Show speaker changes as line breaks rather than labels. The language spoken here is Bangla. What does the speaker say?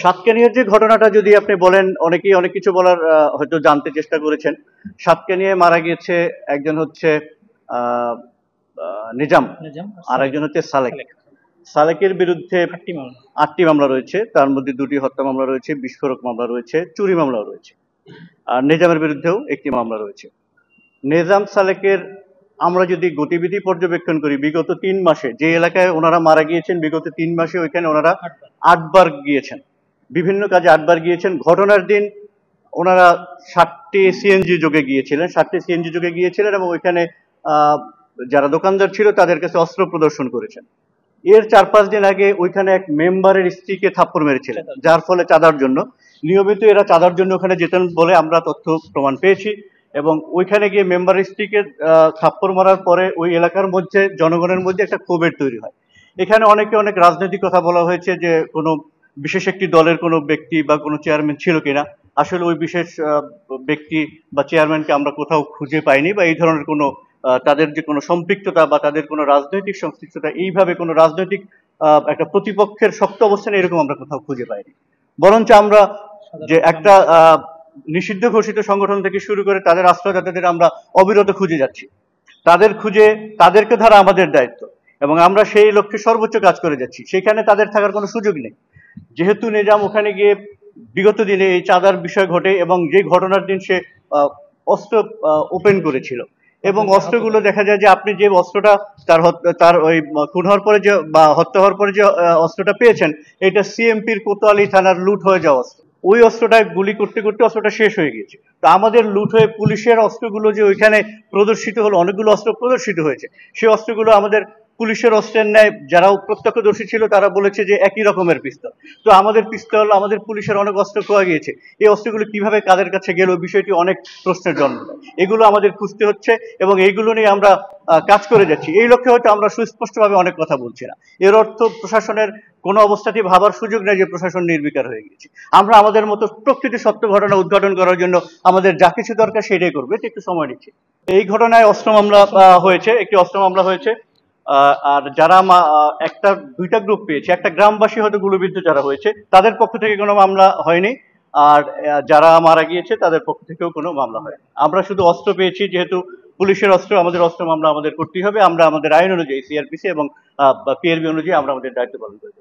সাতকানিয়ার যে ঘটনাটা যদি আপনি বলেন, অনেকেই অনেক কিছু বলার হয়তো জানতে চেষ্টা করেছেন। সাতকানিয়ায় মারা গিয়েছে একজন হচ্ছে আহ, নিজাম, আর একজন হচ্ছে সালেক। সালেকের বিরুদ্ধে 8টি মামলা রয়েছে, তার মধ্যে 2টি হত্যা মামলা রয়েছে, বিস্ফোরক মামলা রয়েছে, চুরি মামলা রয়েছে। আর নিজামের বিরুদ্ধেও একটি মামলা রয়েছে। নিজাম সালেকের আমরা যদি গতিবিধি পর্যবেক্ষণ করি, বিগত 3 মাসে যে এলাকায় ওনারা মারা গিয়েছেন, বিগত 3 মাসে ওইখানে ওনারা 8বার গিয়েছেন, বিভিন্ন কাজে 8বার গিয়েছেন। ঘটনার দিন ওনারা 7টি সিএনজি যোগে গিয়েছিলেন, 7টি সিএনজি যোগে গিয়েছিলেন এবং ওইখানে যারা দোকানদার ছিল তাদের কাছে অস্ত্র প্রদর্শন করেছেন। এর 4-5 দিন আগে ওইখানে এক মেম্বারের স্ত্রীকে থাপ্পড় মেরেছিলেন, যার ফলে চাঁদার জন্য নিয়মিত এরা চাঁদার জন্য ওখানে যেতেন বলে আমরা তথ্য প্রমাণ পেয়েছি। এবং ওইখানে গিয়ে মেম্বারের স্ত্রীকে থাপ্পড় মারার পরে ওই এলাকার মধ্যে জনগণের মধ্যে একটা ক্ষোভের তৈরি হয়। এখানে অনেকে অনেক রাজনৈতিক কথা বলা হয়েছে যে কোনো বিশেষ একটি দলের কোনো ব্যক্তি বা কোনো চেয়ারম্যান ছিল কিনা। আসলে ওই বিশেষ ব্যক্তি বা চেয়ারম্যানকে আমরা কোথাও খুঁজে পাইনি, বা এই ধরনের কোনো তাদের যে কোনো সম্পৃক্ততা বা তাদের কোনো রাজনৈতিক সংশ্লিষ্টতা, এইভাবে কোনো রাজনৈতিক একটা প্রতিপক্ষের শক্ত অবস্থানে এরকম আমরা কোথাও খুঁজে পাইনি। বরঞ্চ আমরা যে একটা নিষিদ্ধ ঘোষিত সংগঠন থেকে শুরু করে তাদের আশ্রয়দাতাদের আমরা অবিরত খুঁজে যাচ্ছি। তাদের খুঁজে তাদেরকে ধরা আমাদের দায়িত্ব, এবং আমরা সেই লক্ষ্যে সর্বোচ্চ কাজ করে যাচ্ছি। সেখানে তাদের থাকার কোনো সুযোগ নেই। যেহেতু নিজাম ওখানে গিয়ে বিগত দিনে এই চাঁদার বিষয় ঘটে, এবং যে ঘটনার দিন সে অস্ত্র ওপেন করেছিল, এবং অস্ত্রগুলো দেখা যায় যে আপনি যে অস্ত্রটা তার ওই খুন হওয়ার পরে যে বা হত্যা হওয়ার পরে যে অস্ত্রটা পেয়েছেন, এটা সিএমপির কোতোয়ালি থানার লুট হয়ে যাওয়া অস্ত্র। ওই অস্ত্রটায় গুলি করতে করতে অস্ত্রটা শেষ হয়ে গিয়েছে। তো আমাদের লুট হয়ে পুলিশের অস্ত্রগুলো যে ওইখানে প্রদর্শিত হলো, অনেকগুলো অস্ত্র প্রদর্শিত হয়েছে, সেই অস্ত্রগুলো আমাদের পুলিশের অস্ত্রের ন্যায় যারা প্রত্যক্ষদর্শী ছিল তারা বলেছে যে একই রকমের পিস্তল। তো আমাদের পিস্তল, আমাদের পুলিশের অনেক অস্ত্র খোয়া গিয়েছে। এই অস্ত্রগুলো কিভাবে কাদের কাছে গেল, বিষয়টি অনেক প্রশ্নের জন্ম দেয়। এগুলো আমাদের খুঁজতে হচ্ছে এবং এইগুলো নিয়ে আমরা কাজ করে যাচ্ছি। এই লক্ষ্যে হয়তো আমরা সুস্পষ্টভাবে অনেক কথা বলছি না। এর অর্থ প্রশাসনের কোনো অবস্থাতেই ভাবার সুযোগ নেই যে প্রশাসন নির্বিকার হয়ে গেছে। আমরা আমাদের মতো প্রকৃতি সত্য ঘটনা উদ্ঘাটন করার জন্য আমাদের যা কিছু দরকার সেটাই করবে, একটু সময় নিচ্ছে। এই ঘটনায় অস্ত্র মামলা হয়েছে, একটি অস্ত্র মামলা হয়েছে। আর যারা একটা 2টা গ্রুপ পেয়েছে, একটা গ্রামবাসী হয়তো গুলিবিদ্ধ যারা হয়েছে তাদের পক্ষ থেকে কোনো মামলা হয়নি, আর যারা মারা গিয়েছে তাদের পক্ষ থেকেও কোনো মামলা হয়নি। আমরা শুধু অস্ত্র পেয়েছি, যেহেতু পুলিশের অস্ত্র, আমাদের অস্ত্র মামলা আমাদের করতেই হবে। আমরা আমাদের আইন অনুযায়ী, সিআরপিসি এবং পিআরবি অনুযায়ী আমরা আমাদের দায়িত্ব পালন করব।